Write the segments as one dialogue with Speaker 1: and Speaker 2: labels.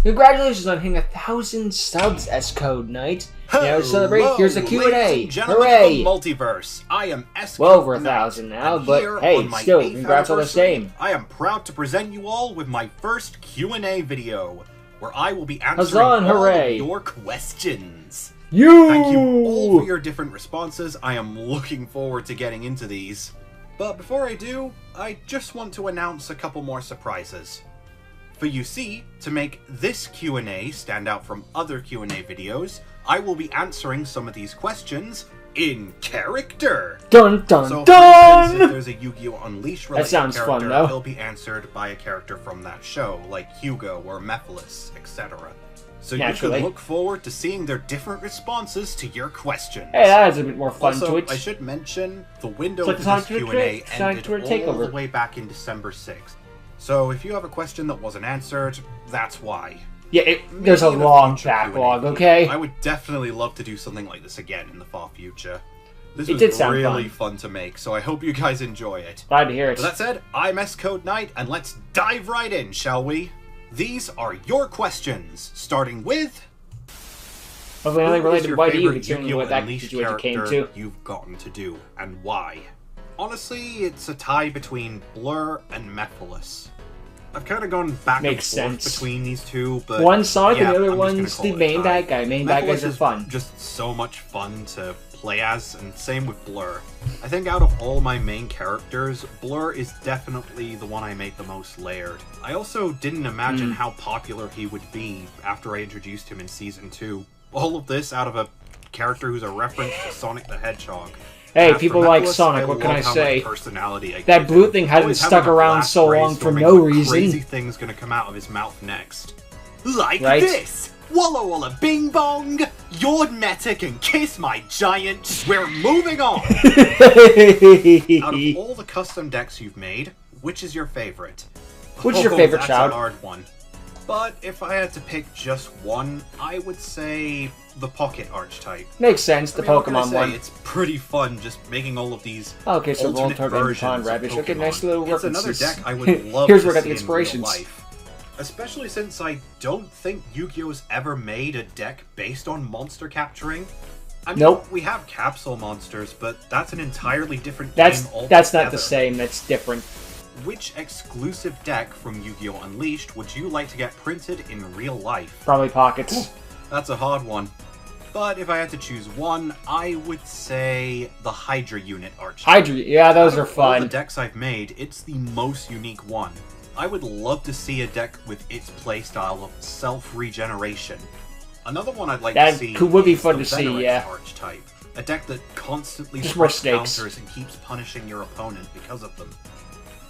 Speaker 1: Congratulations on hitting 1,000 subs, S-Code Knight. Now to celebrate, here's a Q&A. Hooray!
Speaker 2: Of the multiverse. I am S.
Speaker 1: Well over 1,000 now, but hey, still, congrats on the same.
Speaker 2: I am proud to present you all with my first Q&A video, where I will be answering all of your questions. Thank you all for your different responses. I am looking forward to getting into these. But before I do, I just want to announce a couple more surprises. For you see, to make this Q&A stand out from other Q&A videos, I will be answering some of these questions in character.
Speaker 1: Dun dun
Speaker 2: so,
Speaker 1: dun!
Speaker 2: For instance, if there's a Yu-Gi-Oh! Unleashed related character,
Speaker 1: fun, though.
Speaker 2: it'll be answered by a character from that show, like Hugo or Mephiles, etc. So
Speaker 1: Naturally.
Speaker 2: you can look forward to seeing their different responses to your questions.
Speaker 1: Hey, that has a bit more fun
Speaker 2: also,
Speaker 1: to it.
Speaker 2: I should mention, the window
Speaker 1: It's
Speaker 2: for
Speaker 1: like
Speaker 2: this Q&A ended all
Speaker 1: takeover.
Speaker 2: the way back in December 6th. So if you have a question that wasn't answered, that's why.
Speaker 1: Yeah, there's a long backlog, okay?
Speaker 2: I would definitely love to do something like this again in the far future. This was really fun to make, so I hope you guys enjoy it.
Speaker 1: Glad to hear it.
Speaker 2: With that said, I'm S-Code Knight, and let's dive right in, shall we? These are your questions, starting with...
Speaker 1: Hopefully nothing related to
Speaker 2: favorite
Speaker 1: YDU, considering what that
Speaker 2: Unleashed
Speaker 1: situation came
Speaker 2: character
Speaker 1: to.
Speaker 2: you've gotten to do, and why? Honestly, it's a tie between Blur and Mephiles. I've kind of gone back and forth between these two, but
Speaker 1: one's Sonic and the other
Speaker 2: I'm
Speaker 1: one's the main bad guy. Main bad guys are fun.
Speaker 2: Just so much fun to play as, and same with Blur. I think out of all my main characters, Blur is definitely the one I made the most layered. I also didn't imagine how popular he would be after I introduced him in Season 2. All of this out of a character who's a reference to Sonic the Hedgehog.
Speaker 1: Hey, people like Sonic, what can I say? That blue thing hasn't stuck around so long for no reason.
Speaker 2: Crazy thing's gonna come out of his mouth next. Like this! Walla walla bing bong! Yord Meta can kiss my giant! We're moving on! Out of all the custom decks you've made, which is your favorite?
Speaker 1: Which is your favorite, child?
Speaker 2: That's a hard one. But if I had to pick just one, I would say the Pocket Archetype.
Speaker 1: Makes sense, the Pokemon one.
Speaker 2: It's pretty fun just making all of these
Speaker 1: okay, so
Speaker 2: alternate versions of Pokemon.
Speaker 1: Okay, nice little
Speaker 2: references. It's another deck I would love
Speaker 1: Here's
Speaker 2: to
Speaker 1: where I got
Speaker 2: see
Speaker 1: the inspirations.
Speaker 2: in real life. Especially since I don't think Yu-Gi-Oh's ever made a deck based on monster capturing. I mean, we have capsule monsters, but that's an entirely different game altogether.
Speaker 1: That's not the same, that's different.
Speaker 2: Which exclusive deck from Yu-Gi-Oh! Unleashed would you like to get printed in real life?
Speaker 1: Probably Pockets.
Speaker 2: Ooh, that's a hard one. But if I had to choose one, I would say the Hydra unit archetype.
Speaker 1: Hydra, yeah, those are fun.
Speaker 2: All the decks I've made, it's the most unique one. I would love to see a deck with its playstyle of self-regeneration. Another one I'd like to see
Speaker 1: would be fun
Speaker 2: is
Speaker 1: to
Speaker 2: the
Speaker 1: see,
Speaker 2: Venorix
Speaker 1: yeah.
Speaker 2: archetype. A deck that constantly
Speaker 1: spreads
Speaker 2: counters and keeps punishing your opponent because of them.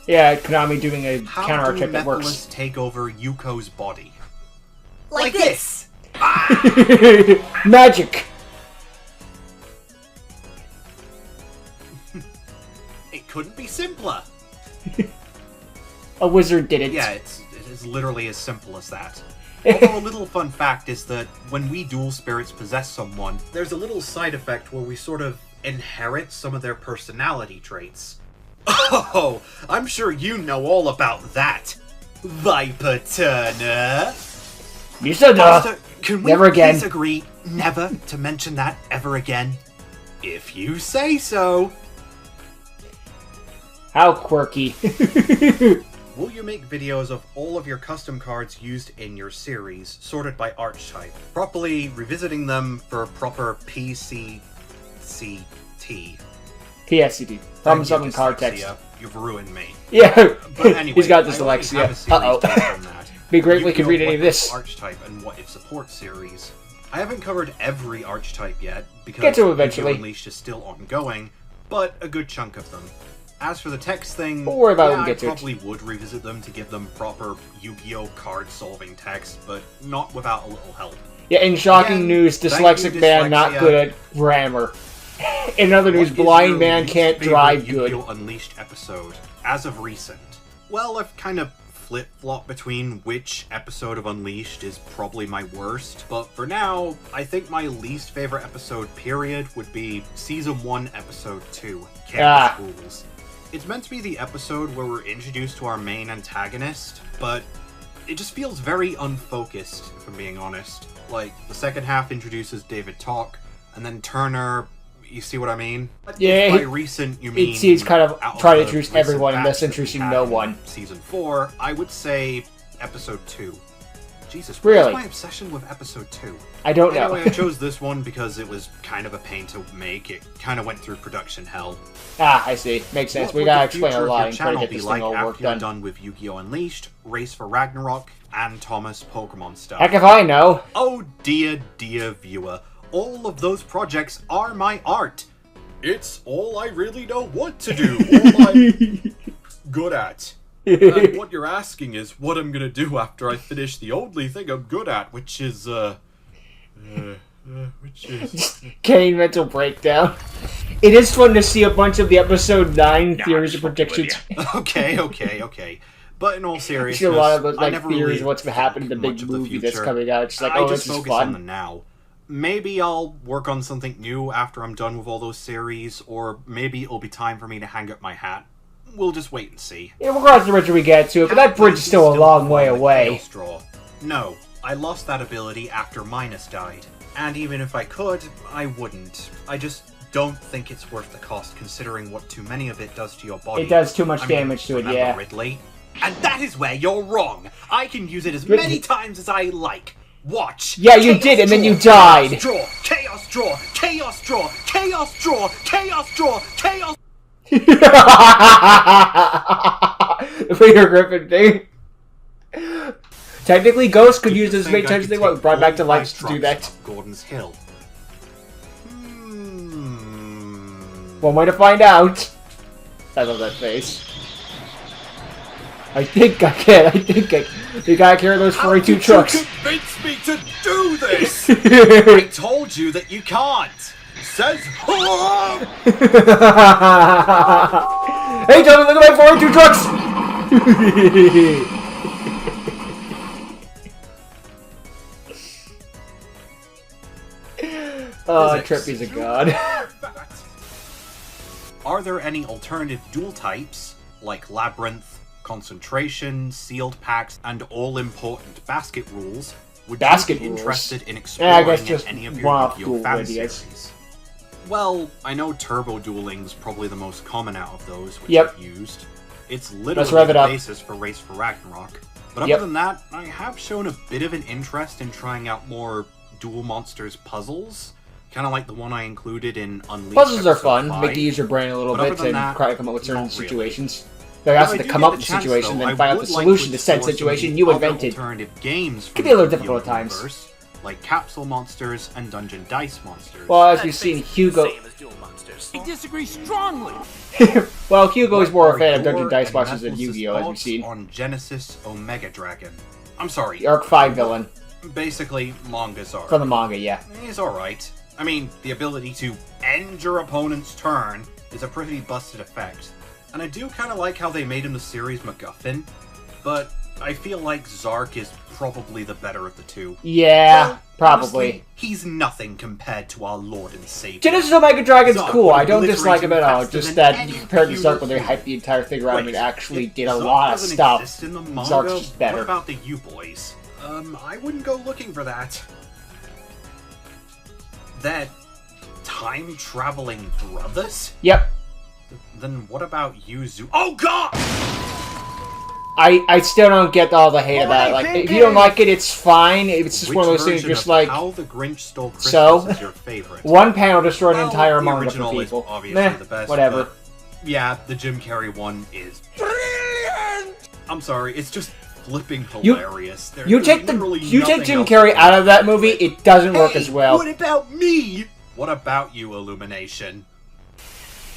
Speaker 1: Yeah, Konami doing a counter archetype that works.
Speaker 2: How do Mephiles take over Yuko's body? Like this!
Speaker 1: Magic!
Speaker 2: It couldn't be simpler.
Speaker 1: A wizard did it.
Speaker 2: Yeah, it is literally as simple as that. Although a little fun fact is that when we dual spirits possess someone, there's a little side effect where we sort of inherit some of their personality traits. Oh, I'm sure you know all about that, Viper Turner.
Speaker 1: Master,
Speaker 2: can we
Speaker 1: never again.
Speaker 2: Please agree never to mention that ever again? If you say so.
Speaker 1: How quirky.
Speaker 2: Will you make videos of all of your custom cards used in your series, sorted by archetype, properly revisiting them for proper PCCT?
Speaker 1: PSCT. Problem solving card text.
Speaker 2: You've ruined me.
Speaker 1: Yeah,
Speaker 2: but anyway,
Speaker 1: he's got dyslexia.
Speaker 2: Uh-oh.
Speaker 1: Be great if we could read any of this.
Speaker 2: Archetype and what it supports series. I haven't covered every archetype yet, because
Speaker 1: Get to eventually.
Speaker 2: Yu-Gi-Oh! Unleashed is still ongoing, but a good chunk of them. As for the text thing,
Speaker 1: we'll worry about it when we get to
Speaker 2: I probably would revisit them to give them proper Yu-Gi-Oh! Card-solving text, but not without a little help.
Speaker 1: Yeah, in shocking news, dyslexic man not good at grammar. In other news, blind man can't drive good.
Speaker 2: Yu-Gi-Oh! Unleashed episode, as of recent. Well, I've kind of flip-flop between which episode of Unleashed is probably my worst, but for now, I think my least favorite episode, period, would be Season 1, Episode 2, Campus Rules. It's meant to be the episode where we're introduced to our main antagonist, but it just feels very unfocused, if I'm being honest. Like, the second half introduces David Talk, and then Turner, you see what I mean?
Speaker 1: Yeah,
Speaker 2: by recent, you mean...
Speaker 1: He's kind of trying to introduce everyone and thus introducing no one.
Speaker 2: Season 4, I would say episode 2. Jesus, what
Speaker 1: really?
Speaker 2: is my obsession with episode 2?
Speaker 1: I don't know.
Speaker 2: Anyway, I chose this one because it was kind of a pain to make. It kind of went through production hell.
Speaker 1: Ah, I see. Makes sense. We gotta explain a lot and try to get this thing all work done.
Speaker 2: Done with Yu-Gi-Oh! Unleashed, Race for Ragnarok, and Thomas Pokemon stuff.
Speaker 1: Heck if I know.
Speaker 2: Oh dear, dear viewer. All of those projects are my art. It's all I really know what to do. All I'm good at. And what you're asking is what I'm gonna do after I finish the only thing I'm good at, which is,
Speaker 1: Kane mental breakdown. It is fun to see a bunch of the episode 9 theories and predictions.
Speaker 2: Okay. But in all seriousness,
Speaker 1: a lot of those, like,
Speaker 2: I never
Speaker 1: theories
Speaker 2: really
Speaker 1: of what's gonna happen in the big movie that's coming out. It's like, oh, this is fun.
Speaker 2: I just focus on the now. Maybe I'll work on something new after I'm done with all those series, or maybe it'll be time for me to hang up my hat. We'll just wait and see.
Speaker 1: Yeah, we'll cross the bridge when we get to it, but that bridge is still a long way away.
Speaker 2: No, I lost that ability after Minus died. And even if I could, I wouldn't. I just don't think it's worth the cost, considering what too many of it does to your body.
Speaker 1: It does too much damage to it, yeah.
Speaker 2: Ridley? And that is where you're wrong! I can use it as many times as I like. Watch!
Speaker 1: Yeah, you did, and then you died!
Speaker 2: Draw! Chaos draw! Chaos draw! Chaos draw! Chaos draw! Chaos...
Speaker 1: The Peter Griffin thing. Technically, Ghost could use as many times as they want. Brought back to life to do that.
Speaker 2: Gordon's Hill.
Speaker 1: One way to find out. I love that face. I think I can. You gotta carry those 42 trucks.
Speaker 2: You convince me to do this! I told you that you can't. Says
Speaker 1: Hey, Tommy, look at my 42 trucks! Trippy's a god.
Speaker 2: Are there any alternative duel types, like Labyrinth, Concentration, Sealed Packs, and all-important basket rules? Would you be interested in exploring any of your Yu-Gi-Oh! Fan series? Well, I know Turbo Dueling's probably the most common out of those, which I've used. It's literally the basis for Race for Ragnarok. But other than that, I have shown a bit of an interest in trying out more Duel Monsters puzzles. Kind of like the one I included in Unleashed.
Speaker 1: Puzzles are fun, make you use your brain a little bit and try to come up with certain situations. They also have to come up with a situation, then find out the solution to said situation you invented.
Speaker 2: Alternative games
Speaker 1: could be a little difficult at times.
Speaker 2: Like Capsule Monsters and Dungeon Dice Monsters.
Speaker 1: Well, as we've seen, Hugo...
Speaker 3: I disagree strongly!
Speaker 1: Well, Hugo is more a fan of Dungeon Dice Monsters than Yu-Gi-Oh, as we've seen.
Speaker 2: On Genesis Omega Dragon. I'm sorry.
Speaker 1: The Arc 5 villain.
Speaker 2: Basically, manga Zark.
Speaker 1: From the manga, yeah.
Speaker 2: He's alright. I mean, the ability to end your opponent's turn is a pretty busted effect. And I do kind of like how they made him the series MacGuffin, but I feel like Zark is probably the better of the two.
Speaker 1: Yeah,
Speaker 2: well,
Speaker 1: probably.
Speaker 2: Honestly, he's nothing compared to our Lord and Savior.
Speaker 1: Genesis Omega Dragon's cool. I don't dislike him at all. Just that compared to Zark, when they hyped the entire thing around him and actually did a lot of stuff, Zark's just better.
Speaker 2: What about the U-Boys? I wouldn't go looking for that. That time-traveling brothers?
Speaker 1: Yep.
Speaker 2: Then what about Yuzu? Oh god!
Speaker 1: I still don't get all the hate about it. Like, if you don't like it, it's fine. It's just one of those things just like...
Speaker 2: How the Grinch Stole Christmas is your favorite?
Speaker 1: One panel destroyed an entire manga for people.
Speaker 2: Obviously the best,
Speaker 1: whatever.
Speaker 2: Yeah, the Jim Carrey one is brilliant! I'm sorry, it's just flipping hilarious.
Speaker 1: You take Jim Carrey out of that movie, it doesn't work as well.
Speaker 2: What about me? What about you, Illumination?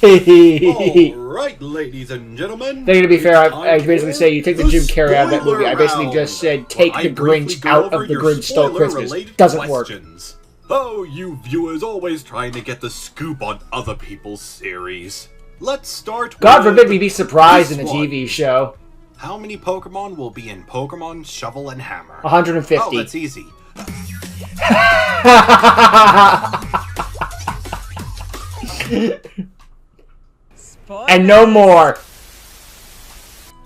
Speaker 2: Alright, ladies and gentlemen.
Speaker 1: Then to be fair, I basically say you take the Jim Carrey out of that movie. I basically just said take the Grinch out of the Grinch Stole Christmas. Doesn't work.
Speaker 2: Oh, you viewers always trying to get the scoop on other people's series. Let's start
Speaker 1: God forbid we be surprised in a TV show.
Speaker 2: How many Pokemon will be in Pokemon Shovel and Hammer?
Speaker 1: 150.
Speaker 2: Oh, that's easy.
Speaker 1: And no more.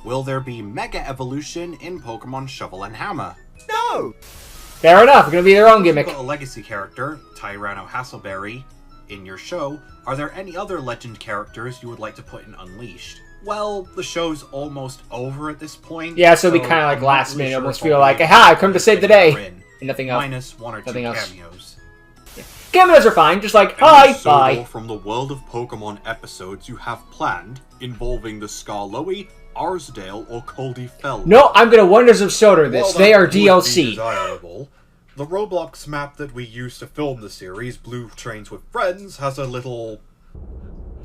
Speaker 2: Will there be Mega Evolution in Pokemon Shovel and Hammer?
Speaker 3: No!
Speaker 1: Fair enough, it's gonna be their own gimmick.
Speaker 2: You've got a legacy character, Tyranno Hasselberry, in your show. Are there any other legend characters you would like to put in Unleashed? Well, the show's almost over at this point.
Speaker 1: Yeah, so it'll be kind of like last minute, almost feel like, aha, I come to save the day. And nothing else.
Speaker 2: Minus one or two cameos.
Speaker 1: Yeah. Cameos are fine, just like, hi, bye.
Speaker 2: From the World of Pokemon episodes you have planned, involving the Skarloey, Arsdale, or Coldie Fell.
Speaker 1: No, I'm gonna Wonders of Soda this. They are DLC.
Speaker 2: The Roblox map that we used to film the series, Blue Trains with Friends, has a little...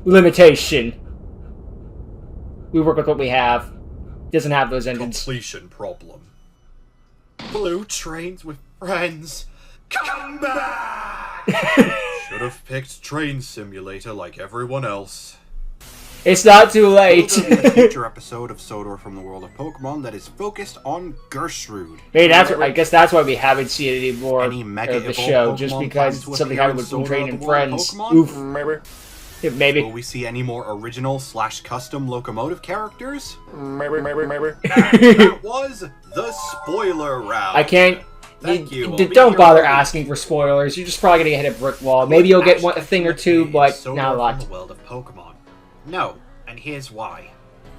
Speaker 1: limitation. We work with what we have. Doesn't have those engines.
Speaker 2: Completion problem. Blue Trains with Friends, come back! Should have picked Train Simulator like everyone else.
Speaker 1: It's not too late.
Speaker 2: There will be a future episode of Sodor from the World of Pokemon that is focused on Gertrude.
Speaker 1: Hey, I guess that's why we haven't seen it anymore
Speaker 2: Any Mega
Speaker 1: of the show, just because something happened with Blue Train and Friends. Oof. Maybe.
Speaker 2: Will we see any more original/custom locomotive characters?
Speaker 3: Maybe.
Speaker 2: That was the spoiler round.
Speaker 1: I can't.
Speaker 2: Thank you.
Speaker 1: Don't bother asking for spoilers. You're just probably gonna hit a brick wall. Maybe you'll get a thing or two, but not a lot.
Speaker 2: The World of Pokemon. No, and here's why.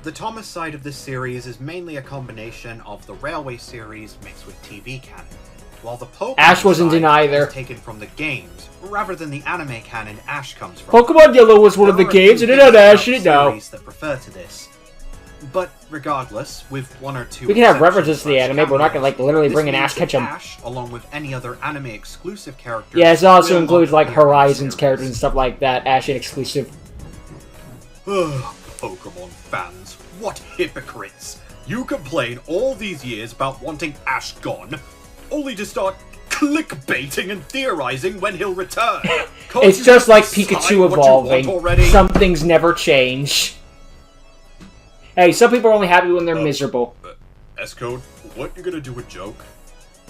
Speaker 2: The Thomas side of this series is mainly a combination of the Railway series mixed with TV canon, while the Pokemon
Speaker 1: Ash wasn't in either.
Speaker 2: is taken from the games, rather than the anime canon Ash comes from.
Speaker 1: Pokemon Yellow was one of the games, and it had Ash in it now.
Speaker 2: That prefer to this. But regardless, with one or two
Speaker 1: we can have references to the anime, but we're not gonna like literally bring an Ash Ketchum.
Speaker 2: Ash, along with any other anime exclusive characters.
Speaker 1: Yeah, it also includes like Horizons characters and stuff like that. Ash exclusive.
Speaker 2: Pokemon fans, what hypocrites! You complain all these years about wanting Ash gone, only to start clickbaiting and theorizing when he'll return.
Speaker 1: It's just like Pikachu evolving. Some things never change. Hey, some people are only happy when they're miserable.
Speaker 2: S-Code, what you gonna do a joke?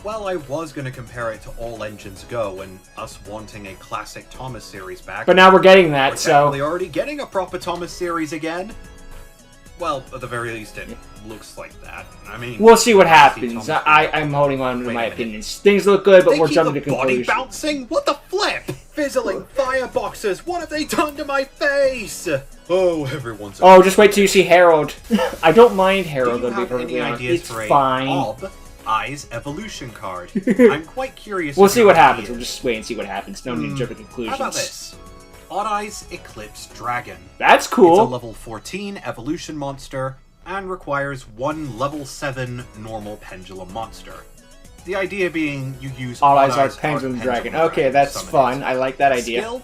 Speaker 2: Well, I was gonna compare it to All Engines Go and us wanting a classic Thomas series back.
Speaker 1: But now we're getting that, so...
Speaker 2: We're already getting a proper Thomas series again. Well, at the very least, it looks like that. I mean...
Speaker 1: We'll see what happens. I'm holding on to my opinions. Things look good, but we're jumping to conclusions.
Speaker 2: Body bouncing? What the flip? Fizzling fireboxes! What have they done to my face? Oh, everyone's...
Speaker 1: Oh, just wait till you see Harold. I don't mind Harold,
Speaker 2: Do you have any ideas for
Speaker 1: fine.
Speaker 2: Ob Eyes Evolution card? I'm quite curious.
Speaker 1: We'll see what happens. We'll just wait and see what happens. No need to jump to conclusions.
Speaker 2: How about this? Odd Eyes Eclipse Dragon.
Speaker 1: That's cool.
Speaker 2: It's a level 14 evolution monster and requires one level 7 normal pendulum monster. The idea being you use
Speaker 1: Odd Eyes Pendulum Dragon. Okay, that's fun. I like that idea.
Speaker 2: Skill,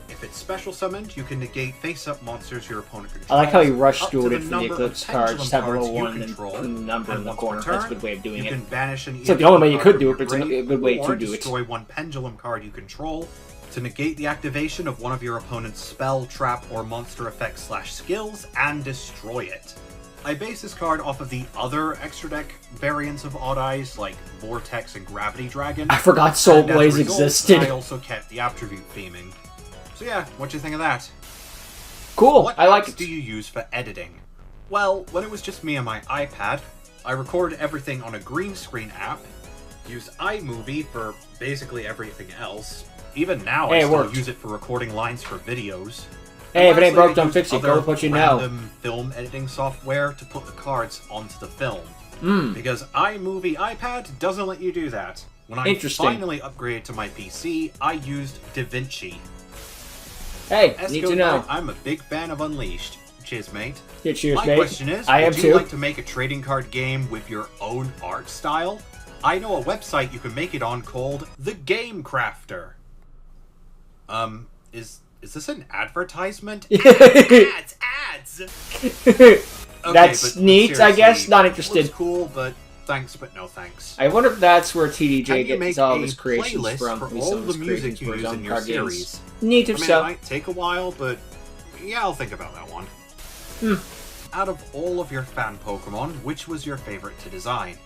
Speaker 2: if it's special summoned, you can negate face-up monsters your opponent controls.
Speaker 1: I like how you rush through it for the Eclipse card. Just have a little one and put the number in the corner. That's a good way of doing it.
Speaker 2: Can banish an
Speaker 1: it's like the only way you could do it, but it's a good way to do it.
Speaker 2: Destroy one pendulum card you control to negate the activation of one of your opponent's spell, trap, or monster effects / skills, and destroy it. I base this card off of the other extra deck variants of Odd Eyes, like Vortex and Gravity Dragon.
Speaker 1: I forgot Soul Blaze existed.
Speaker 2: I also kept the attribute theming. So yeah, what do you think of that?
Speaker 1: Cool,
Speaker 2: what
Speaker 1: I like it.
Speaker 2: What do you use for editing? Well, when it was just me and my iPad, I recorded everything on a green screen app, used iMovie for basically everything else. Even now, I still use it for recording lines for videos.
Speaker 1: Hey, if it ain't broke, don't fix it. Go with what you know.
Speaker 2: Random film editing software to put the cards onto the film. Because iMovie iPad doesn't let you do that. When I finally upgraded to my PC, I used DaVinci.
Speaker 1: Hey, need to know.
Speaker 2: I'm a big fan of Unleashed. Cheers, mate.
Speaker 1: Yeah, cheers,
Speaker 2: mate. My question is, would you like to make a trading card game with your own art style? I know a website you can make it on called The Game Crafter. Is this an advertisement? Ads!
Speaker 1: That's neat, I guess. Not interested.
Speaker 2: Cool, but thanks, but no thanks.
Speaker 1: I wonder if that's where TDJ gets all of his creations
Speaker 2: from.
Speaker 1: For
Speaker 2: all the music you use in your series.
Speaker 1: Neat if so.
Speaker 2: It might take a while, but yeah, I'll think about that one. Out of all of your fan Pokemon, which was your favorite to design?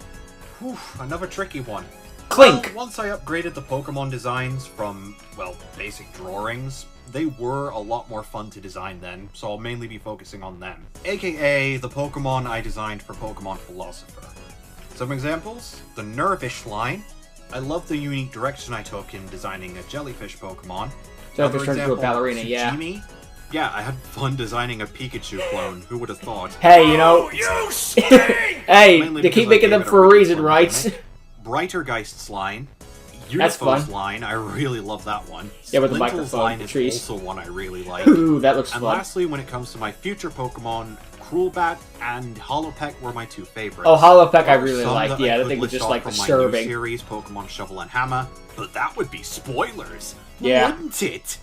Speaker 2: Whew, another tricky one.
Speaker 1: Clink!
Speaker 2: Well, once I upgraded the Pokemon designs from, well, basic drawings, they were a lot more fun to design then, so I'll mainly be focusing on them. AKA the Pokemon I designed for Pokemon Philosopher. Some examples? The Nervish line. I love the unique direction I took in designing a jellyfish Pokemon.
Speaker 1: Jellyfish turns into a ballerina, yeah.
Speaker 2: Yeah, I had fun designing a Pikachu clone. Who would have thought?
Speaker 1: Hey, you know...
Speaker 3: You stink!
Speaker 1: Hey, they keep making them for a reason, right?
Speaker 2: Brightergeist's line.
Speaker 1: That's fun.
Speaker 2: Unifo's line, I really love that one.
Speaker 1: Yeah, with the
Speaker 2: Splintel's
Speaker 1: microphone,
Speaker 2: line
Speaker 1: the
Speaker 2: is
Speaker 1: trees.
Speaker 2: also one I really like.
Speaker 1: Ooh, that looks
Speaker 2: And
Speaker 1: fun.
Speaker 2: lastly, when it comes to my future Pokemon, Cruelbat and Holopeck were my two favorites.
Speaker 1: Oh, Holopeck I
Speaker 2: There are
Speaker 1: really
Speaker 2: some
Speaker 1: liked.
Speaker 2: that
Speaker 1: Yeah,
Speaker 2: I
Speaker 1: that
Speaker 2: could
Speaker 1: thing was
Speaker 2: list
Speaker 1: just
Speaker 2: off
Speaker 1: like
Speaker 2: from my new
Speaker 1: disturbing.
Speaker 2: series, Pokemon Shovel and Hammer, but that would be spoilers,
Speaker 1: Yeah.
Speaker 2: wouldn't it?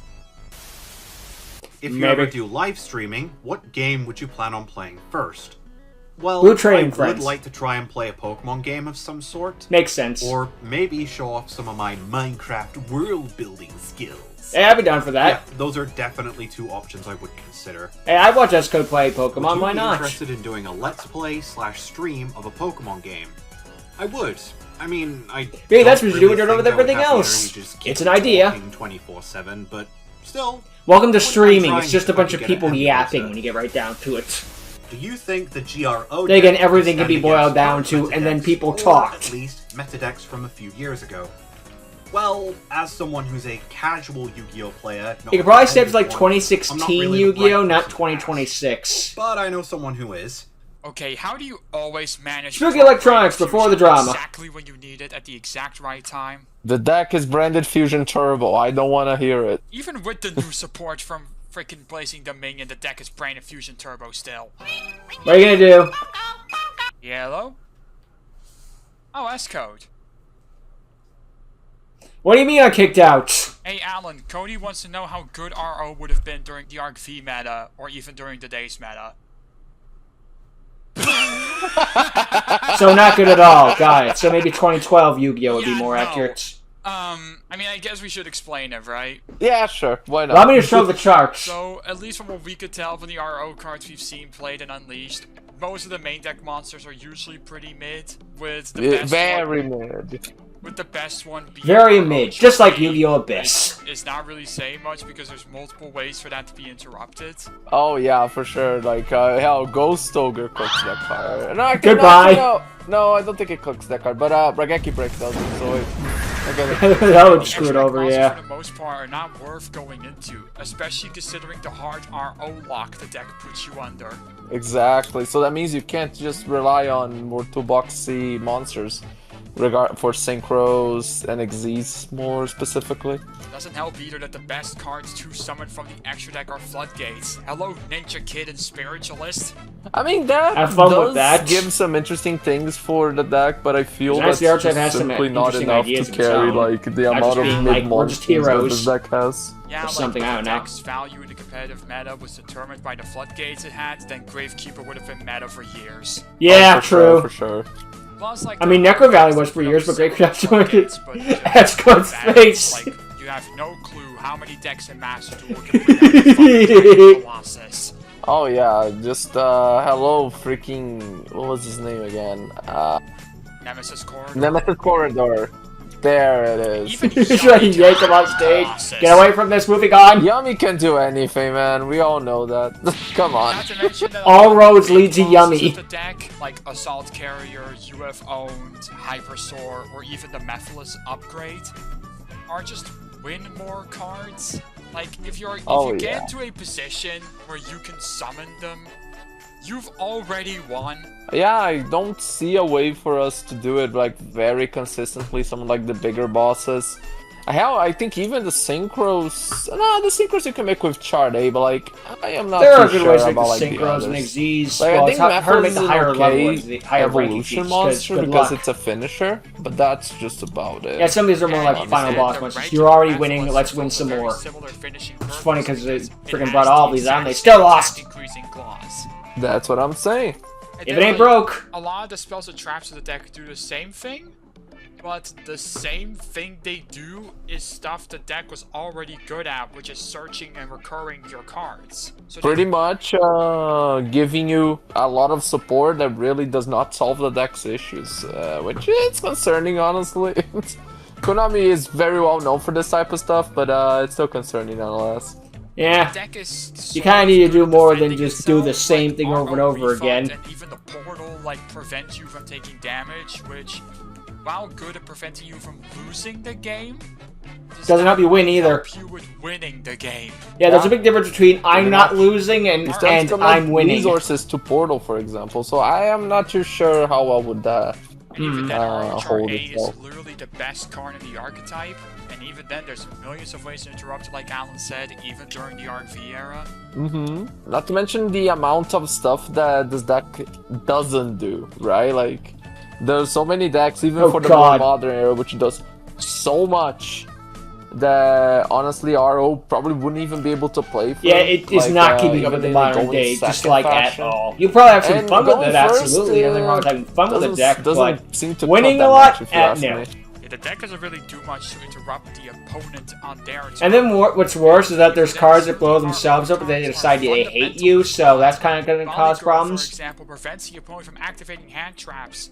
Speaker 2: If you
Speaker 1: Maybe.
Speaker 2: ever do live streaming, what game would you plan on playing first? Well,
Speaker 1: Blue Trading
Speaker 2: I
Speaker 1: Friends.
Speaker 2: would like to try and play a Pokemon game of some sort.
Speaker 1: Makes sense.
Speaker 2: Or maybe show off some of my Minecraft world-building skills.
Speaker 1: Hey, I'd be down for that.
Speaker 2: Yeah, those are definitely two options I would consider.
Speaker 1: Hey, I'd watch Esco play
Speaker 2: Would
Speaker 1: Pokemon,
Speaker 2: you
Speaker 1: why
Speaker 2: be
Speaker 1: not?
Speaker 2: interested in doing a Let's Play / stream of a Pokemon game? I would. I mean, I
Speaker 1: Hey, that's
Speaker 2: don't
Speaker 1: what you're
Speaker 2: really
Speaker 1: doing with
Speaker 2: think I would
Speaker 1: everything
Speaker 2: have the
Speaker 1: else.
Speaker 2: energy to just keep
Speaker 1: It's an idea.
Speaker 2: talking 24/7, but still.
Speaker 1: Welcome to
Speaker 2: wouldn't mind
Speaker 1: streaming.
Speaker 2: trying
Speaker 1: It's just a
Speaker 2: if I
Speaker 1: bunch
Speaker 2: could
Speaker 1: of
Speaker 2: get
Speaker 1: people
Speaker 2: an
Speaker 1: yapping
Speaker 2: emulator.
Speaker 1: when you get right down to it.
Speaker 2: Do you think the GRO
Speaker 1: Then again,
Speaker 2: deck
Speaker 1: everything
Speaker 2: would
Speaker 1: can be
Speaker 2: stand
Speaker 1: boiled
Speaker 2: against
Speaker 1: down
Speaker 2: current
Speaker 1: to, and then
Speaker 2: Metadex,
Speaker 1: people
Speaker 2: or
Speaker 1: talked.
Speaker 2: at least Metadex from a few years ago? Well, as someone who's a casual Yu-Gi-Oh player, not
Speaker 1: You could probably
Speaker 2: a
Speaker 1: say it's like
Speaker 2: competitive one, I'm not
Speaker 1: 2016
Speaker 2: really the
Speaker 1: Yu-Gi-Oh,
Speaker 2: right
Speaker 1: not
Speaker 2: person to ask.
Speaker 1: 2026.
Speaker 2: But I know someone who is.
Speaker 3: Okay, how do you always manage
Speaker 1: Spooky
Speaker 3: to
Speaker 1: Electronics
Speaker 3: upgrade
Speaker 1: before the
Speaker 3: Fusion
Speaker 1: drama.
Speaker 3: exactly when you need it at the exact right time?
Speaker 4: The deck is branded Fusion Turbo. I don't want to hear it.
Speaker 3: Even with the new support from freaking Blazing Dominion, the deck is branded Fusion Turbo still.
Speaker 1: What are you gonna do?
Speaker 3: Yellow? Oh, S-code.
Speaker 1: What do you mean I kicked out?
Speaker 3: Hey Alan, Cody wants to know how good RO would have been during the Arc V meta, or even during today's meta.
Speaker 1: So not good at all. Got it. So maybe 2012 Yu-Gi-Oh would be
Speaker 3: Yeah,
Speaker 1: more
Speaker 3: no.
Speaker 1: accurate.
Speaker 3: I mean, I guess we should explain it, right?
Speaker 4: Yeah, sure. Why not?
Speaker 1: Allow me to show the charts.
Speaker 3: So, at least from what we could tell from the RO cards we've seen played and unleashed, most of the main deck monsters are usually pretty mid, with the best
Speaker 4: Very
Speaker 3: one,
Speaker 4: mid.
Speaker 3: with the best one being
Speaker 1: Very
Speaker 3: RO
Speaker 1: mid. Just like
Speaker 3: Jockey,
Speaker 1: Yu-Gi-Oh Abyss.
Speaker 3: which is not really saying much because there's multiple ways for that to be interrupted.
Speaker 4: Oh yeah, for sure. Like hell, Ghost Ogre cooks that card. No, I
Speaker 1: Goodbye.
Speaker 4: No, I don't think it cooks that card. But Brageki breaks doesn't. So I get it.
Speaker 1: That would screw it
Speaker 3: Extra deck
Speaker 1: over,
Speaker 3: monsters,
Speaker 1: yeah.
Speaker 3: for the most part, are not worth going into, especially considering the hard RO lock the deck puts you under.
Speaker 4: Exactly. So that means you can't just rely on more toolboxy monsters, for synchros and Xyz more specifically.
Speaker 3: Doesn't help either that the best cards to summon from the extra deck are Floodgates. Hello, Ninja Kid and Spiritualist.
Speaker 4: I mean that
Speaker 1: Have fun with
Speaker 4: does
Speaker 1: that.
Speaker 4: give some interesting things for the deck, but I feel
Speaker 1: Nice,
Speaker 4: that's
Speaker 1: the archetype
Speaker 4: just
Speaker 1: has some
Speaker 4: simply not
Speaker 1: interesting
Speaker 4: enough
Speaker 1: ideas
Speaker 4: to
Speaker 1: of its
Speaker 4: carry
Speaker 1: own.
Speaker 4: like the
Speaker 1: Not
Speaker 4: amount
Speaker 1: just
Speaker 4: of
Speaker 1: being,
Speaker 4: mid
Speaker 1: like, we're just
Speaker 4: monsters that
Speaker 1: heroes.
Speaker 4: this deck has.
Speaker 3: Yeah,
Speaker 1: Or
Speaker 3: like
Speaker 1: something,
Speaker 3: if
Speaker 1: I don't
Speaker 3: the
Speaker 1: know.
Speaker 3: deck's value in the competitive meta was determined by the Floodgates it had, then Gravekeeper would have been meta for years.
Speaker 1: Yeah,
Speaker 4: Oh, for
Speaker 1: true.
Speaker 4: Sure, for sure.
Speaker 3: Plus, like,
Speaker 1: I mean,
Speaker 3: the
Speaker 1: Necro Valley was
Speaker 3: Floodgates
Speaker 1: for years, but
Speaker 3: become
Speaker 1: Great Craft
Speaker 3: similar to
Speaker 1: joined it.
Speaker 3: Floodgates, but just
Speaker 1: That's God's
Speaker 3: bad.
Speaker 1: face.
Speaker 3: Like, you have no clue how many decks in Master Duel can bring out the fucking Colossus.
Speaker 4: Oh yeah, just hello freaking what was his name again?
Speaker 3: Nemesis Corridor.
Speaker 4: Nemesis Corridor. There it is.
Speaker 3: Even
Speaker 1: He's trying to
Speaker 3: Yummy
Speaker 1: yank him off
Speaker 3: turns
Speaker 1: stage.
Speaker 3: Colossus.
Speaker 1: Get away from this, moving on.
Speaker 4: Yummy can do anything, man. We all know that. Come on.
Speaker 3: Not to mention that
Speaker 1: All
Speaker 3: a lot of
Speaker 1: roads
Speaker 3: the
Speaker 1: lead to
Speaker 3: big
Speaker 1: Yummy.
Speaker 3: bosses of the deck, like Assault Carrier, UF-owned, Hypersaur, or even the Mephiles upgrade, are just win more cards. Like, if you
Speaker 4: Oh,
Speaker 3: get
Speaker 4: yeah.
Speaker 3: into a position where you can summon them, you've already won.
Speaker 4: Yeah, I don't see a way for us to do it like very consistently. Some like the bigger bosses. Hell, I think even the synchros. No, the synchros you can make with Chart A, but like I am not
Speaker 1: There
Speaker 4: too
Speaker 1: are good
Speaker 4: sure
Speaker 1: ways to make
Speaker 4: about
Speaker 1: the
Speaker 4: like the
Speaker 1: synchros and
Speaker 4: others.
Speaker 1: Xyz.
Speaker 4: Like,
Speaker 1: Well,
Speaker 4: I
Speaker 1: it's
Speaker 4: think
Speaker 1: hard to make
Speaker 4: Mephiles
Speaker 1: the
Speaker 4: is
Speaker 1: higher
Speaker 4: an
Speaker 1: level
Speaker 4: okay
Speaker 1: ones, the higher ranking
Speaker 4: evolution
Speaker 1: Xyz,
Speaker 4: monster
Speaker 1: good
Speaker 4: because
Speaker 1: luck.
Speaker 4: it's a finisher, but that's just about it.
Speaker 1: Yeah, some of these are more
Speaker 3: Yeah,
Speaker 1: like
Speaker 3: even
Speaker 1: final
Speaker 3: the
Speaker 1: boss monsters.
Speaker 3: regular
Speaker 1: You're already
Speaker 3: Mephiles
Speaker 1: winning, let's win
Speaker 3: fulfill
Speaker 1: some
Speaker 3: a very
Speaker 1: more.
Speaker 3: similar finishing
Speaker 1: It's funny
Speaker 3: purpose
Speaker 1: 'cause they
Speaker 3: because it
Speaker 1: freaking
Speaker 3: has
Speaker 1: brought
Speaker 3: the
Speaker 1: all these out and they
Speaker 3: exact
Speaker 1: still
Speaker 3: same
Speaker 1: lost.
Speaker 3: increasing claws.
Speaker 4: That's what I'm saying.
Speaker 3: And
Speaker 1: If
Speaker 3: then,
Speaker 1: it ain't
Speaker 3: like,
Speaker 1: broke.
Speaker 3: a lot of the spells and traps of the deck do the same thing, but the same thing they do is stuff the deck was already good at, which is searching and recurring your cards. So they-
Speaker 4: Pretty much giving you a lot of support that really does not solve the deck's issues, which is concerning, honestly. Konami is very well known for this type of stuff, but it's still concerning nonetheless.
Speaker 1: Yeah.
Speaker 3: The deck is
Speaker 1: You kind of need to do more than
Speaker 3: defending
Speaker 1: just do the
Speaker 3: itself,
Speaker 1: same
Speaker 3: like
Speaker 1: thing over and
Speaker 3: RO
Speaker 1: over
Speaker 3: refund,
Speaker 1: again.
Speaker 3: And even the portal like prevents you from taking damage, which, while good at preventing you from losing the game,
Speaker 1: Doesn't help you win either.
Speaker 3: Help you with winning the game.
Speaker 1: Yeah, there's a big difference between I'm not losing and I'm winning.
Speaker 4: Resources to portal, for example. So I am not too sure how well would that
Speaker 3: And even then,
Speaker 4: hold
Speaker 3: Char A
Speaker 4: itself.
Speaker 3: is literally the best card in the archetype, and even then, there's millions of ways to interrupt, like Alan said, even during the ArcV era.
Speaker 4: Not to mention the amount of stuff that this deck doesn't do, right? Like, there's so many decks, even for the more modern era, which does so much that honestly RO probably wouldn't even be able to play for.
Speaker 1: Yeah, it is not keeping up with the modern day, just like at all. You probably have some fun with it, absolutely. Nothing wrong with having fun with the deck, but
Speaker 4: seem to
Speaker 1: winning a lot, no.
Speaker 3: Yeah, the deck doesn't really do much to interrupt the opponent on their turn.
Speaker 1: And then what's worse is that there's cards that blow themselves up and they decide they hate you, so that's kind of going to cause problems.
Speaker 3: For example, prevents the opponent from activating hand traps.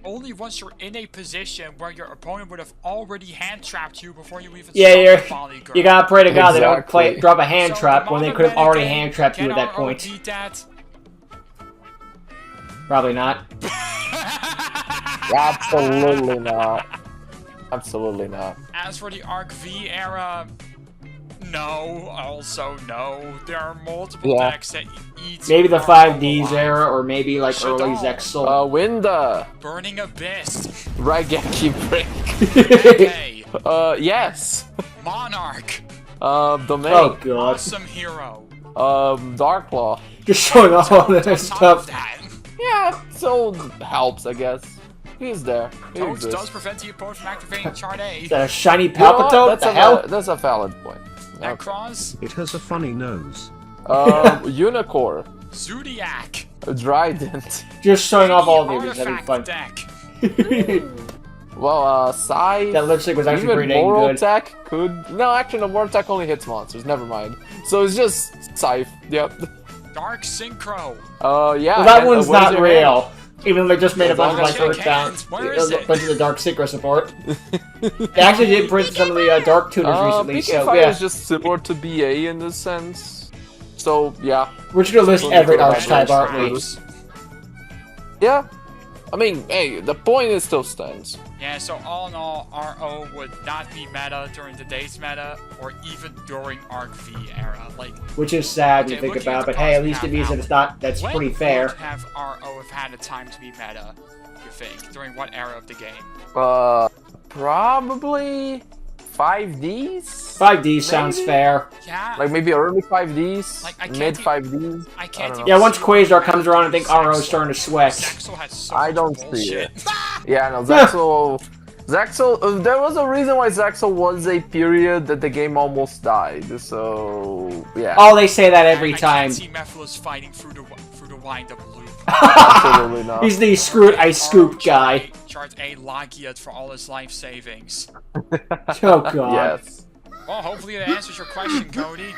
Speaker 3: Only once you're in a position where your opponent would have already hand trapped you before you even
Speaker 1: you gotta pray to God they don't drop a hand trap when they could have already hand trapped you at that point. Probably not.
Speaker 4: Absolutely not. Absolutely not.
Speaker 3: As for the ArcV era, no. Also, no. There are multiple decks that eat.
Speaker 1: Maybe the 5Ds era, or maybe like early Zexal.
Speaker 4: Winda.
Speaker 3: Burning Abyss.
Speaker 4: Raigeki Break.
Speaker 3: Okay.
Speaker 4: Yes.
Speaker 3: Monarch.
Speaker 4: Domain.
Speaker 1: Oh god.
Speaker 3: Awesome Hero.
Speaker 4: Darklaw.
Speaker 1: Just showing off all this stuff.
Speaker 4: Yeah, so helps, I guess. He's there.
Speaker 3: Toads does prevent the opponent from activating Chart A.
Speaker 1: Is that a shiny Palpitoad? What the hell?
Speaker 4: That's a valid point.
Speaker 3: Necros.
Speaker 5: It has a funny nose.
Speaker 4: Unicorn.
Speaker 3: Zodiac.
Speaker 4: Trident.
Speaker 1: Just showing off all of these, having fun.
Speaker 3: Deck.
Speaker 4: Well, Scythe.
Speaker 1: That lipstick was actually pretty dang
Speaker 4: Moral
Speaker 1: good.
Speaker 4: Attack could. No, actually, the Moral Attack only hits monsters. Never mind. So it's just Scythe. Yep.
Speaker 3: Dark Synchro.
Speaker 4: Yeah.
Speaker 1: Well, that one's not real. Even though they just made a bunch of like first down, a bunch of the Dark Synchro support. They actually did print some of the Dark Tuners recently,
Speaker 4: PK
Speaker 1: so
Speaker 4: Fire
Speaker 1: yeah.
Speaker 4: is just similar to BA in this sense. So yeah.
Speaker 1: We're just gonna list every archetype, aren't we?
Speaker 4: Yeah. I mean, hey, the point is still stands.
Speaker 3: Yeah, so all in all, RO would not be meta during today's meta, or even during ArcV era. Like,
Speaker 1: which is sad to think about, but hey, at least it means that it's not. That's pretty fair.
Speaker 3: When would have RO have had a time to be meta? You think during what era of the game?
Speaker 4: Probably 5Ds.
Speaker 1: 5D sounds fair.
Speaker 3: Yeah.
Speaker 4: Like maybe early 5Ds,
Speaker 3: like,
Speaker 4: mid 5Ds.
Speaker 3: I can't.
Speaker 1: Yeah, once Quasar comes around, I think RO is starting to sweat.
Speaker 3: Zexal has so
Speaker 4: I don't
Speaker 3: much
Speaker 4: see
Speaker 3: bullshit.
Speaker 4: it. Yeah, no, Zexal. Zexal. There was a reason why Zexal was a period that the game almost died. So yeah.
Speaker 1: Oh, they say that every time.
Speaker 3: I can't see Mephiles fighting through the wind-up loop.
Speaker 4: Absolutely not.
Speaker 1: He's the screw it, I scoop guy.
Speaker 3: Chart A Lagiat for all his life savings.
Speaker 1: Oh god.
Speaker 4: Yes.
Speaker 3: Well, hopefully that answers your question, Cody.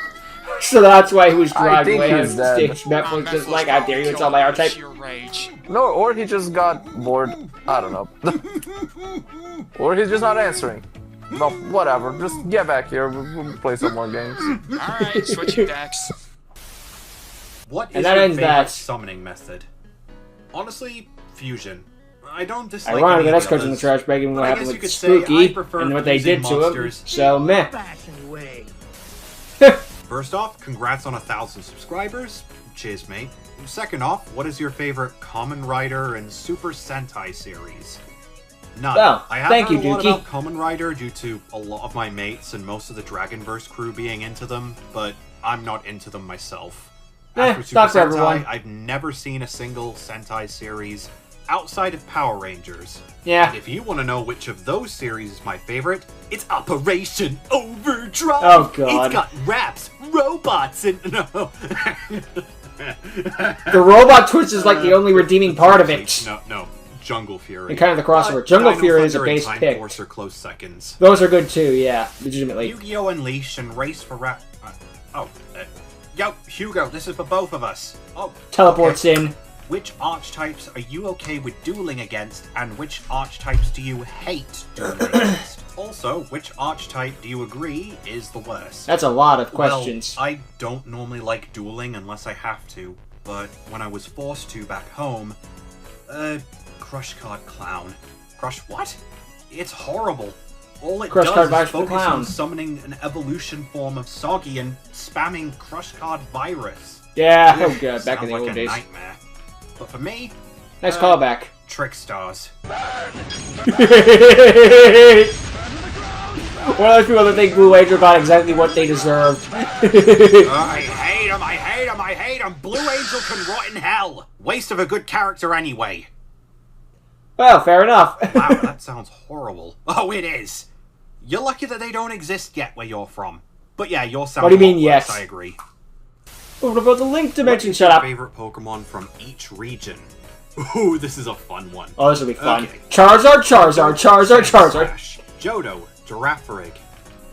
Speaker 1: So that's why he was
Speaker 4: I
Speaker 1: driving
Speaker 4: think
Speaker 1: away on
Speaker 4: he's dead.
Speaker 1: stage. Netflix is like, I dare you, it's all my archetype.
Speaker 3: Sheer rage.
Speaker 4: No, or he just got bored. I don't know. Or he's just not answering. Well, whatever. Just get back here. We'll play some more games.
Speaker 3: Alright, switching decks.
Speaker 2: What is
Speaker 1: And that
Speaker 2: your
Speaker 1: ends
Speaker 2: favorite
Speaker 1: that.
Speaker 2: summoning method? Honestly, Fusion. I don't dislike
Speaker 1: Ironically,
Speaker 2: any
Speaker 1: that's
Speaker 2: of the
Speaker 1: because in the
Speaker 2: others,
Speaker 1: trash bag and
Speaker 2: but
Speaker 1: what
Speaker 2: I
Speaker 1: happened
Speaker 2: guess
Speaker 1: with
Speaker 2: you could say I
Speaker 1: Spooky
Speaker 2: prefer
Speaker 1: and what they
Speaker 2: fusing
Speaker 1: did to him.
Speaker 2: monsters.
Speaker 1: So meh.
Speaker 2: First off, congrats on 1,000 subscribers. Cheers, mate. Second off, what is your favorite Kamen Rider and Super Sentai series? None.
Speaker 1: Well,
Speaker 2: I have
Speaker 1: thank
Speaker 2: heard
Speaker 1: you,
Speaker 2: a lot
Speaker 1: Dookie.
Speaker 2: about Kamen Rider due to a lot of my mates and most of the Dragonverse crew being into them, but I'm not into them myself. As for
Speaker 1: it's not for
Speaker 2: Super
Speaker 1: everyone.
Speaker 2: Sentai, I've never seen a single Sentai series outside of Power Rangers.
Speaker 1: Yeah.
Speaker 2: And if you want to know which of those series is my favorite, it's Operation Overdrive!
Speaker 1: Oh, God.
Speaker 2: It's got raps, robots, and... No.
Speaker 1: The robot twist is like the only redeeming part of it.
Speaker 2: No. Jungle Fury.
Speaker 1: And kind of the crossover. Jungle
Speaker 2: Dino
Speaker 1: Fury is a
Speaker 2: Thunder and
Speaker 1: base
Speaker 2: Time
Speaker 1: pick.
Speaker 2: Force are close seconds.
Speaker 1: Those are good too, yeah. Legitimately.
Speaker 2: Yu-Gi-Oh! Unleashed and Race for Yo, Hugo, this is for both of us. Oh,
Speaker 1: Teleports in.
Speaker 2: which archetypes are you okay with dueling against, and which archetypes do you hate dueling against? Also, which archetype do you agree is the worst?
Speaker 1: That's a lot of questions.
Speaker 2: Well, I don't normally like dueling unless I have to, but when I was forced to back home, Crush Card Clown. Crush what? It's horrible. All it
Speaker 1: Crush Card
Speaker 2: does is
Speaker 1: Virus
Speaker 2: focus
Speaker 1: Clown.
Speaker 2: on summoning an evolution form of Soggy and spamming Crush Card Virus.
Speaker 1: Yeah, oh
Speaker 2: Ugh,
Speaker 1: god, back in the
Speaker 2: sounds
Speaker 1: old
Speaker 2: like a
Speaker 1: days.
Speaker 2: nightmare. But for me,
Speaker 1: Nice callback.
Speaker 2: Trick Stars.
Speaker 1: One of those people that think Blue Angel got exactly what they deserved.
Speaker 2: I hate him, I hate him, I hate him! Blue Angel can rot in hell! Waste of a good character anyway.
Speaker 1: Well, fair enough.
Speaker 2: Wow, that sounds horrible. Oh, it is! You're lucky that they don't exist yet where you're from. But yeah, your sound.
Speaker 1: What do you mean,
Speaker 2: worse,
Speaker 1: yes?
Speaker 2: I agree.
Speaker 1: What about the Link Dimension?
Speaker 2: What's
Speaker 1: Shut
Speaker 2: your
Speaker 1: up.
Speaker 2: favorite Pokemon from each region? Ooh, this is a fun one.
Speaker 1: Oh, this will be fun.
Speaker 2: Okay.
Speaker 1: Charizard, Charizard, Charizard, Charizard.
Speaker 2: Slash, Johto, Girafarig,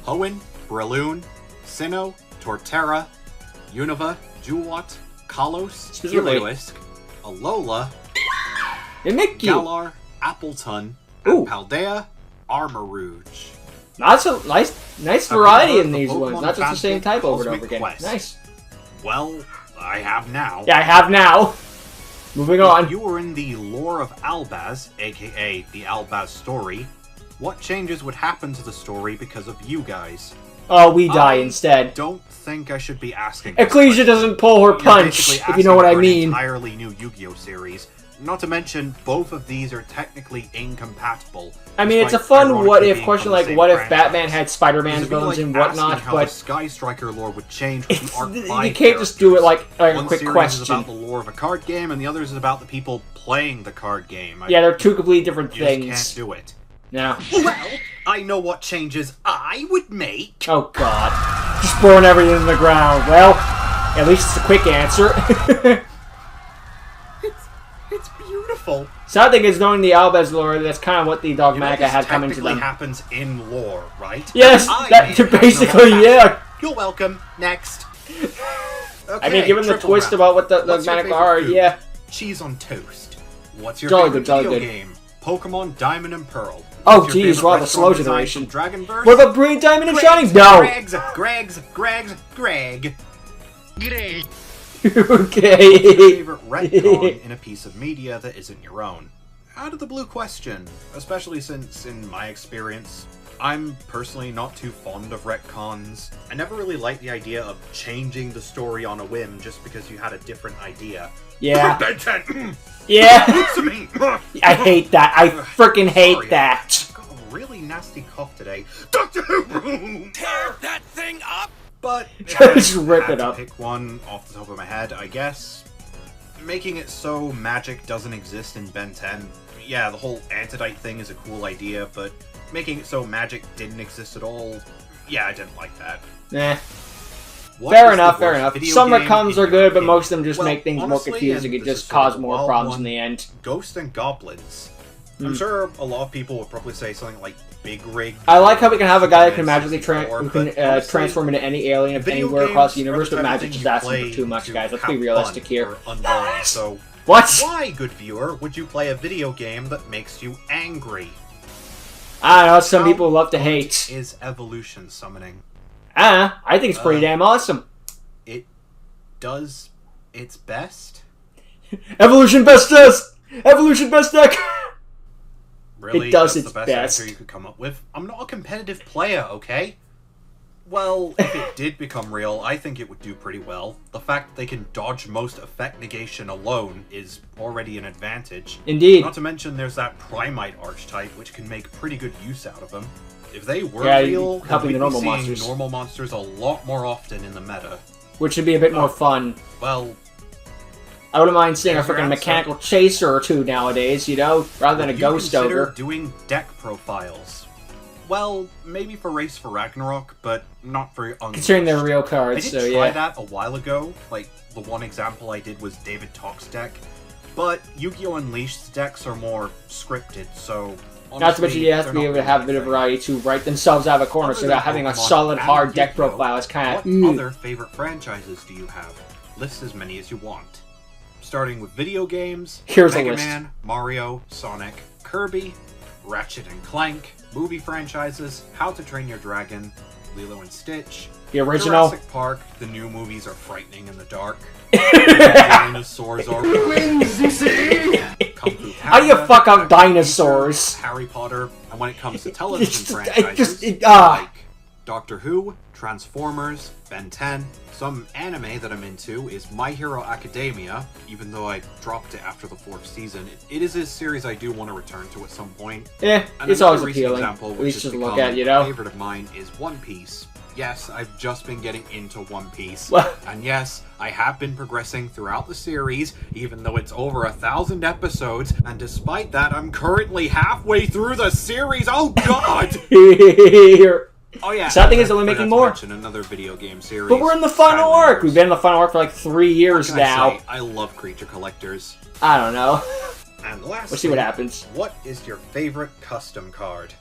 Speaker 2: Hoenn, Breloom, Sinnoh, Torterra, Unova, Juwot, Kalos,
Speaker 1: Specifically.
Speaker 2: Heliolisk, Alola,
Speaker 1: Mimikyu.
Speaker 2: Galar, Appleton,
Speaker 1: Ooh.
Speaker 2: Paldea, Armarouge.
Speaker 1: That's a nice
Speaker 2: Have
Speaker 1: variety
Speaker 2: you heard
Speaker 1: in
Speaker 2: the
Speaker 1: these
Speaker 2: Pokemon
Speaker 1: ones. Not just the same
Speaker 2: Fanfic
Speaker 1: type over and
Speaker 2: Cosmic
Speaker 1: over again.
Speaker 2: Quest?
Speaker 1: Nice.
Speaker 2: Well, I have now.
Speaker 1: Yeah, I have now. Moving
Speaker 2: If
Speaker 1: on.
Speaker 2: you were in the lore of Albaz, aka the Albaz story, what changes would happen to the story because of you guys?
Speaker 1: Oh, we die
Speaker 2: I
Speaker 1: instead.
Speaker 2: don't think I should be asking this
Speaker 1: Ecclesia
Speaker 2: question.
Speaker 1: doesn't pull her
Speaker 2: You're
Speaker 1: punch,
Speaker 2: basically
Speaker 1: if you know what I
Speaker 2: asking for an
Speaker 1: mean.
Speaker 2: entirely new Yu-Gi-Oh series. Not to mention, both of these are technically incompatible.
Speaker 1: I mean, it's a
Speaker 2: despite
Speaker 1: fun
Speaker 2: ironically
Speaker 1: what-if
Speaker 2: being
Speaker 1: question,
Speaker 2: from the
Speaker 1: like,
Speaker 2: same
Speaker 1: what if
Speaker 2: franchise.
Speaker 1: Batman had Spider-Man's
Speaker 2: It'd be
Speaker 1: villains
Speaker 2: like
Speaker 1: and
Speaker 2: asking
Speaker 1: whatnot,
Speaker 2: how
Speaker 1: but
Speaker 2: the Sky Striker lore would change with
Speaker 1: it's,
Speaker 2: the Arc
Speaker 1: you
Speaker 2: 5
Speaker 1: can't just do it like a
Speaker 2: One
Speaker 1: quick
Speaker 2: series
Speaker 1: question.
Speaker 2: is about the lore of a card game, and the other is about the people playing the card game.
Speaker 1: Yeah, they're two completely different
Speaker 2: You just
Speaker 1: things.
Speaker 2: can't do it.
Speaker 1: No.
Speaker 2: Well, I know what changes I would make.
Speaker 1: Oh god. Just burn everything in the ground. Well, at least it's a quick answer.
Speaker 2: It's beautiful.
Speaker 1: Sad thing is, knowing the Albaz lore, that's kind of what the Dogmatica
Speaker 2: this
Speaker 1: had coming to
Speaker 2: technically
Speaker 1: them.
Speaker 2: happens in lore, right?
Speaker 1: Yes,
Speaker 2: I
Speaker 1: that
Speaker 2: made it
Speaker 1: basically,
Speaker 2: happen.
Speaker 1: yeah.
Speaker 2: You're welcome. Next. Okay,
Speaker 1: I mean, given the
Speaker 2: triple
Speaker 1: twist
Speaker 2: round.
Speaker 1: about what the
Speaker 2: What's your
Speaker 1: Dogmatica
Speaker 2: favorite
Speaker 1: are,
Speaker 2: food?
Speaker 1: yeah.
Speaker 2: Cheese on toast. What's your
Speaker 1: Jolly
Speaker 2: favorite
Speaker 1: good, jolly
Speaker 2: video
Speaker 1: good.
Speaker 2: game? Pokemon Diamond and Pearl.
Speaker 1: Oh,
Speaker 2: What's your
Speaker 1: geez,
Speaker 2: favorite
Speaker 1: wow, the
Speaker 2: restaurant
Speaker 1: slow
Speaker 2: design
Speaker 1: generation.
Speaker 2: from Dragonverse?
Speaker 1: What about Brilliant Diamond and Shining? No!
Speaker 2: Greg.
Speaker 3: Great.
Speaker 1: Okay.
Speaker 2: What's your favorite retcon in a piece of media that isn't your own? Out of the blue question, especially since, in my experience, I'm personally not too fond of retcons. I never really liked the idea of changing the story on a whim just because you had a different idea.
Speaker 1: Yeah.
Speaker 2: Ben 10!
Speaker 1: Yeah.
Speaker 2: It's me!
Speaker 1: I hate that. I freaking hate
Speaker 2: Sorry,
Speaker 1: that.
Speaker 2: I've got a really nasty cough today. Doctor Who!
Speaker 5: Tear that thing up!
Speaker 2: But if
Speaker 1: Just
Speaker 2: I
Speaker 1: rip
Speaker 2: had
Speaker 1: it
Speaker 2: to
Speaker 1: up.
Speaker 2: pick one off the top of my head, I guess making it so magic doesn't exist in Ben 10. Yeah, the whole Antidite thing is a cool idea, but making it so magic didn't exist at all, yeah, I didn't like that.
Speaker 1: Nah.
Speaker 2: What
Speaker 1: Fair
Speaker 2: is the
Speaker 1: enough, fair
Speaker 2: worst
Speaker 1: enough.
Speaker 2: video
Speaker 1: Some
Speaker 2: game
Speaker 1: retcons
Speaker 2: in
Speaker 1: are
Speaker 2: your
Speaker 1: good, but
Speaker 2: opinion?
Speaker 1: most of them just
Speaker 2: Well,
Speaker 1: make things more
Speaker 2: honestly,
Speaker 1: confusing
Speaker 2: and
Speaker 1: and
Speaker 2: this
Speaker 1: just
Speaker 2: is sort of
Speaker 1: cause
Speaker 2: a
Speaker 1: more
Speaker 2: wild
Speaker 1: problems
Speaker 2: one,
Speaker 1: in the end.
Speaker 2: Ghosts and Goblins. I'm sure a lot of people would probably say something like Big Rig.
Speaker 1: I like how we can have a guy that can
Speaker 2: Superman
Speaker 1: magically
Speaker 2: 64,
Speaker 1: who
Speaker 2: but
Speaker 1: can
Speaker 2: honestly,
Speaker 1: transform into any alien of
Speaker 2: video
Speaker 1: anywhere across the
Speaker 2: games
Speaker 1: universe,
Speaker 2: are
Speaker 1: but
Speaker 2: the type of
Speaker 1: magic
Speaker 2: thing
Speaker 1: just
Speaker 2: you
Speaker 1: asking
Speaker 2: play
Speaker 1: for too much,
Speaker 2: to
Speaker 1: guys. Let's
Speaker 2: have
Speaker 1: be realistic
Speaker 2: fun
Speaker 1: here.
Speaker 2: or unwind. So
Speaker 1: What?
Speaker 2: why, good viewer, would you play a video game that makes you angry?
Speaker 1: I don't know, some
Speaker 2: How
Speaker 1: people love to
Speaker 2: good
Speaker 1: hate.
Speaker 2: Is evolution summoning?
Speaker 1: I think it's pretty damn awesome.
Speaker 2: It does its best.
Speaker 1: Evolution best deck! Evolution best deck!
Speaker 2: Really,
Speaker 1: It does
Speaker 2: that's
Speaker 1: its
Speaker 2: the best
Speaker 1: best.
Speaker 2: answer you could come up with. I'm not a competitive player, okay? Well, if it did become real, I think it would do pretty well. The fact that they can dodge most effect negation alone is already an advantage.
Speaker 1: Indeed.
Speaker 2: Not to mention there's that Primite archetype, which can make pretty good use out of them. If they were
Speaker 1: Yeah,
Speaker 2: real, then
Speaker 1: helping
Speaker 2: we'd
Speaker 1: the
Speaker 2: be
Speaker 1: normal
Speaker 2: seeing
Speaker 1: monsters.
Speaker 2: normal monsters a lot more often in the meta.
Speaker 1: Which would be a bit more fun.
Speaker 2: Well,
Speaker 1: I wouldn't mind seeing a
Speaker 2: There's your
Speaker 1: freaking
Speaker 2: answer.
Speaker 1: mechanical chaser or two nowadays, you know? Rather than a
Speaker 2: would you
Speaker 1: ghost
Speaker 2: consider
Speaker 1: ogre.
Speaker 2: doing deck profiles? Well, maybe for Race for Ragnarok, but not for Unleashed.
Speaker 1: Considering they're real
Speaker 2: I
Speaker 1: cards,
Speaker 2: did
Speaker 1: so
Speaker 2: try
Speaker 1: yeah.
Speaker 2: that a while ago. Like, the one example I did was David Talk's deck. But Yu-Gi-Oh! Unleashed's decks are more scripted, so...
Speaker 1: Not to mention,
Speaker 2: honestly,
Speaker 1: you have to
Speaker 2: they're
Speaker 1: be
Speaker 2: not
Speaker 1: able to
Speaker 2: really
Speaker 1: have a bit of
Speaker 2: anything.
Speaker 1: variety to write themselves out of a corner,
Speaker 2: Other
Speaker 1: so
Speaker 2: than
Speaker 1: that having a
Speaker 2: Pokemon
Speaker 1: solid,
Speaker 2: and
Speaker 1: hard deck
Speaker 2: Yu-Gi-Oh!
Speaker 1: profile is kind
Speaker 2: What
Speaker 1: of...
Speaker 2: other favorite franchises do you have? List as many as you want. starting with video games,
Speaker 1: Here's a
Speaker 2: Mega
Speaker 1: list.
Speaker 2: Man, Mario, Sonic, Kirby, Ratchet and Clank, movie franchises, How to Train Your Dragon, Lilo and Stitch,
Speaker 1: The original.
Speaker 2: Jurassic Park. The new movies are frightening in the dark. Dinosaurs are Kung Fu
Speaker 1: How do you fuck up dinosaurs?
Speaker 2: Harry Potter, and when it comes to television
Speaker 1: It's just-
Speaker 2: franchises,
Speaker 1: it-
Speaker 2: like Doctor Who, Transformers, Ben 10. Some anime that I'm into is My Hero Academia, even though I dropped it after the 4th season. It is a series I do want to return to at some point.
Speaker 1: Eh,
Speaker 2: And
Speaker 1: it's
Speaker 2: another
Speaker 1: always
Speaker 2: recent
Speaker 1: appealing.
Speaker 2: example,
Speaker 1: At
Speaker 2: which
Speaker 1: least
Speaker 2: has
Speaker 1: just
Speaker 2: become
Speaker 1: look at, you
Speaker 2: a
Speaker 1: know?
Speaker 2: favorite of mine, is One Piece. Yes, I've just been getting into One Piece.
Speaker 1: Well-
Speaker 2: And yes, I have been progressing throughout the series, even though it's over 1,000 episodes, and despite that, I'm currently halfway through the series. Oh god!
Speaker 1: Here.
Speaker 2: Oh yeah.
Speaker 1: Sad thing is
Speaker 2: I
Speaker 1: they're only
Speaker 2: forgot
Speaker 1: making
Speaker 2: to
Speaker 1: more.
Speaker 2: mention another video game series.
Speaker 1: But we're in the final
Speaker 2: Skylanders.
Speaker 1: arc. We've been in the final arc for like 3 years
Speaker 2: What can I
Speaker 1: now.
Speaker 2: say? I love creature collectors.
Speaker 1: I don't know.
Speaker 2: And lastly,
Speaker 1: We'll see what happens.
Speaker 2: What is your favorite custom card?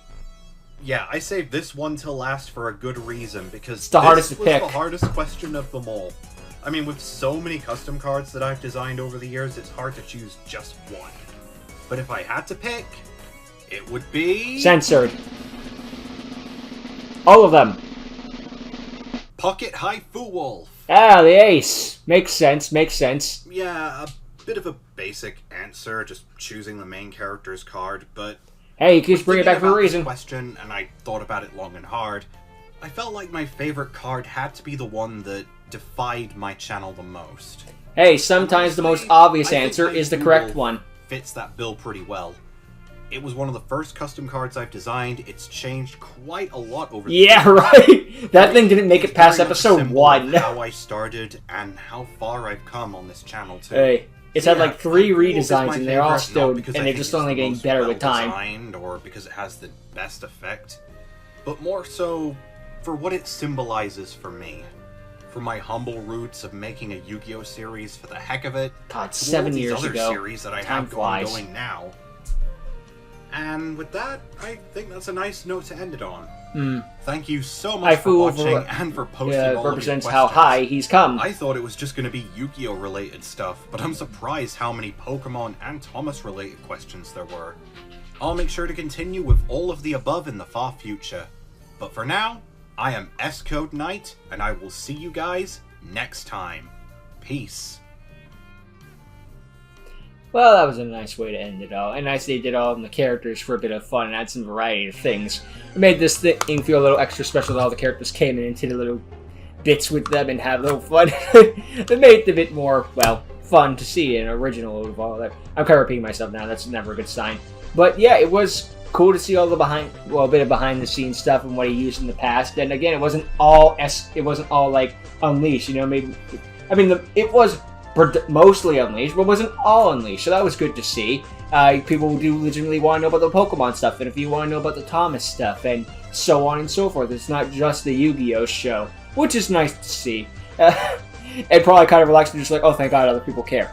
Speaker 2: Yeah, I saved this one till last for a good reason, because
Speaker 1: It's the hardest
Speaker 2: this
Speaker 1: to
Speaker 2: was
Speaker 1: pick.
Speaker 2: the hardest question of them all. I mean, with so many custom cards that I've designed over the years, it's hard to choose just one. But if I had to pick, it would be...
Speaker 1: Censored. All of them.
Speaker 2: Pocket Haifu Wolf.
Speaker 1: Ah, the ace. Makes sense, makes sense.
Speaker 2: Yeah, a bit of a basic answer, just choosing the main character's card, but...
Speaker 1: Hey, you can just bring it back
Speaker 2: Thinking
Speaker 1: for a
Speaker 2: about this
Speaker 1: reason.
Speaker 2: question, and I thought about it long and hard. I felt like my favorite card had to be the one that defied my channel the most.
Speaker 1: Hey, sometimes the most
Speaker 2: Honestly,
Speaker 1: obvious
Speaker 2: I think
Speaker 1: answer
Speaker 2: my
Speaker 1: is the
Speaker 2: Google
Speaker 1: correct one.
Speaker 2: Fits that bill pretty well. It was one of the first custom cards I've designed. It's changed quite a lot over the
Speaker 1: Yeah,
Speaker 2: years.
Speaker 1: right. That thing didn't make it
Speaker 2: It's
Speaker 1: past
Speaker 2: very much a
Speaker 1: episode
Speaker 2: symbol
Speaker 1: 1.
Speaker 2: of how I started and how far I've come on this channel too.
Speaker 1: Hey, it's had
Speaker 2: Yeah,
Speaker 1: like 3
Speaker 2: Haifu Wolf is
Speaker 1: redesigns
Speaker 2: my
Speaker 1: and they're all
Speaker 2: favorite,
Speaker 1: still,
Speaker 2: not because I
Speaker 1: and they're
Speaker 2: think
Speaker 1: just
Speaker 2: it's
Speaker 1: only
Speaker 2: the
Speaker 1: getting
Speaker 2: most
Speaker 1: better with time.
Speaker 2: well-designed or because it has the best effect, but more so for what it symbolizes for me. From my humble roots of making a Yu-Gi-Oh series for the heck of it,
Speaker 1: God,
Speaker 2: to
Speaker 1: 7
Speaker 2: all these
Speaker 1: years
Speaker 2: other
Speaker 1: ago.
Speaker 2: series that I
Speaker 1: Time
Speaker 2: have
Speaker 1: flies.
Speaker 2: ongoing now. And with that, I think that's a nice note to end it on. Thank you so much for
Speaker 1: Haifu Wolf
Speaker 2: watching and for posting all of your
Speaker 1: represents how
Speaker 2: questions.
Speaker 1: high he's come.
Speaker 2: I thought it was just going to be Yu-Gi-Oh related stuff, but I'm surprised how many Pokemon and Thomas related questions there were. I'll make sure to continue with all of the above in the far future. But for now, I am S-Code Knight, and I will see you guys next time. Peace.
Speaker 1: Well, that was a nice way to end it all. And nice they did all of the characters for a bit of fun and add some variety of things. It made this thing feel a little extra special that all the characters came in and did a little bits with them and have a little fun. It made it a bit more, well, fun to see and original of all that. I'm kind of repeating myself now, that's never a good sign. But yeah, it was cool to see all the a bit of behind the scenes stuff and what he used in the past. And again, it wasn't all like Unleashed, you know, maybe, I mean, it was mostly Unleashed, but wasn't all Unleashed, so that was good to see. People do legitimately want to know about the Pokemon stuff, and if you want to know about the Thomas stuff, and so on and so forth. It's not just the Yu-Gi-Oh show, which is nice to see. And probably kind of relaxed and just like, oh, thank God other people care.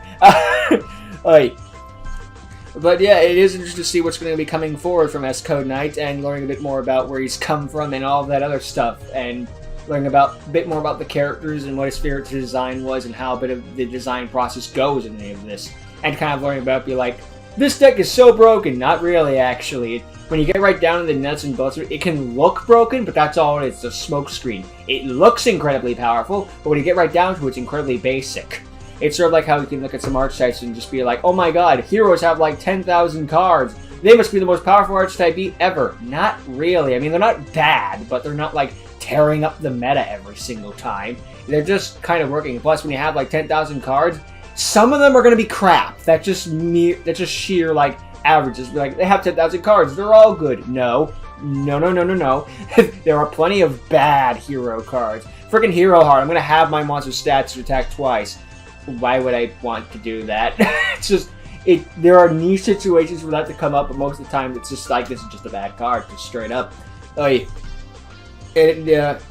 Speaker 1: But yeah, it is interesting to see what's going to be coming forward from S-Code Knight, and learning a bit more about where he's come from and all that other stuff, and learning a bit more about the characters and what his favorite design was and how a bit of the design process goes in any of this. And kind of learning about, be like, this deck is so broken. Not really, actually. When you get right down to the nuts and bolts of it, it can look broken, but that's all it is. It's a smoke screen. It looks incredibly powerful, but when you get right down to it, it's incredibly basic. It's sort of like how you can look at some archetypes and just be like, oh my god, heroes have like 10,000 cards. They must be the most powerful archetype ever. Not really. I mean, they're not bad, but they're not like tearing up the meta every single time. They're just kind of working. Plus, when you have like 10,000 cards, some of them are going to be crap. That's just sheer like averages. Like, they have 10,000 cards. They're all good. No. There are plenty of bad hero cards. Freaking Hero Heart. I'm going to have my monster stats to attack twice. Why would I want to do that? It's just, there are niche situations for that to come up, but most of the time it's just like, this is just a bad card, just straight up. It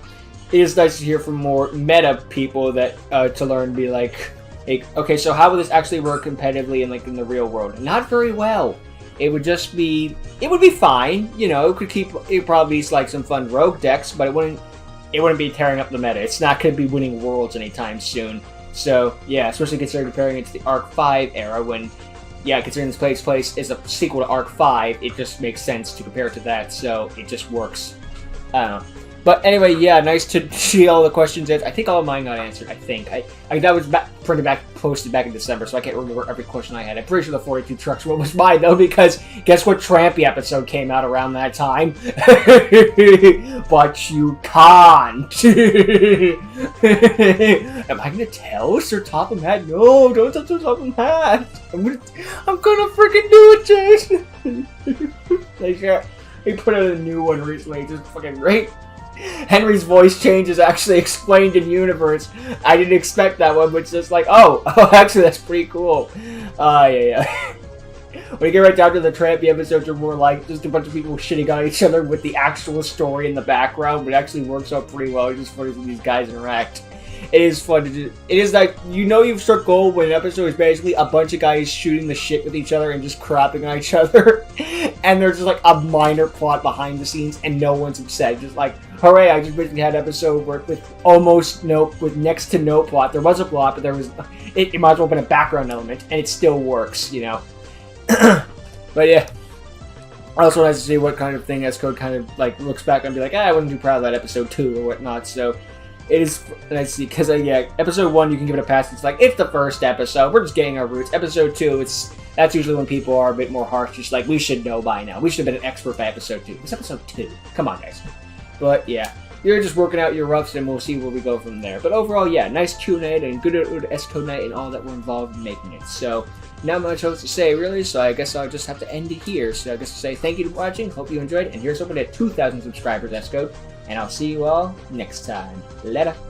Speaker 1: is nice to hear from more meta people that to learn, be like, hey, okay, so how will this actually work competitively in the real world? Not very well. It would be fine, you know. It probably be like some fun rogue decks, but it wouldn't be tearing up the meta. It's not going to be winning worlds anytime soon. So, yeah, especially comparing it to the Arc 5 era when, yeah, considering this takes place is a sequel to Arc 5, it just makes sense to compare it to that, so it just works. I don't know. But anyway, yeah, nice to see all the questions. I think all of mine got answered, I think. That was posted back in December, so I can't remember every question I had. I'm pretty sure the 42 trucks one was mine, though, because guess what Trampy episode came out around that time? But you can't. Am I gonna tell Sir Topham Hatt? No, don't tell Sir Topham Hatt. I'm gonna freaking do it, Jason. He put out a new one recently, it's just fucking great. Henry's voice change is actually explained in universe. I didn't expect that one, but it's just like, oh, actually that's pretty cool. Yeah. When you get right down to the Trampy episodes, are more like just a bunch of people shitting on each other with the actual story in the background, but it actually works out pretty well. It's just funny when these guys interact. It is fun to do. It is like, you know you've struck gold when an episode is basically a bunch of guys shooting the shit with each other and just crapping on each other. And there's just like a minor plot behind the scenes and no one's upset. Just like, hooray, I just basically had an episode with next to no plot. There was a plot, but it might as well have been a background element and it still works, you know. But yeah. Also nice to see what kind of thing S-Code kind of like looks back and be like, I wasn't too proud of that episode 2 or whatnot, so it is nice to see, because yeah, episode 1 you can give it a pass, it's like, it's the first episode, we're just getting our roots. Episode 2, that's usually when people are a bit more harsh, just like, we should know by now, we should have been an expert by episode 2. It's episode 2, come on guys. But yeah, you're just working out your roughs and we'll see where we go from there. But overall, yeah, nice Q&A and good S-Code night and all that were involved in making it. So, not much else to say really, so I guess I'll just have to end it here. So I guess to say thank you for watching, hope you enjoyed, and here's hoping to 2,000 subscribers, S-Code. And I'll see you all next time. Later.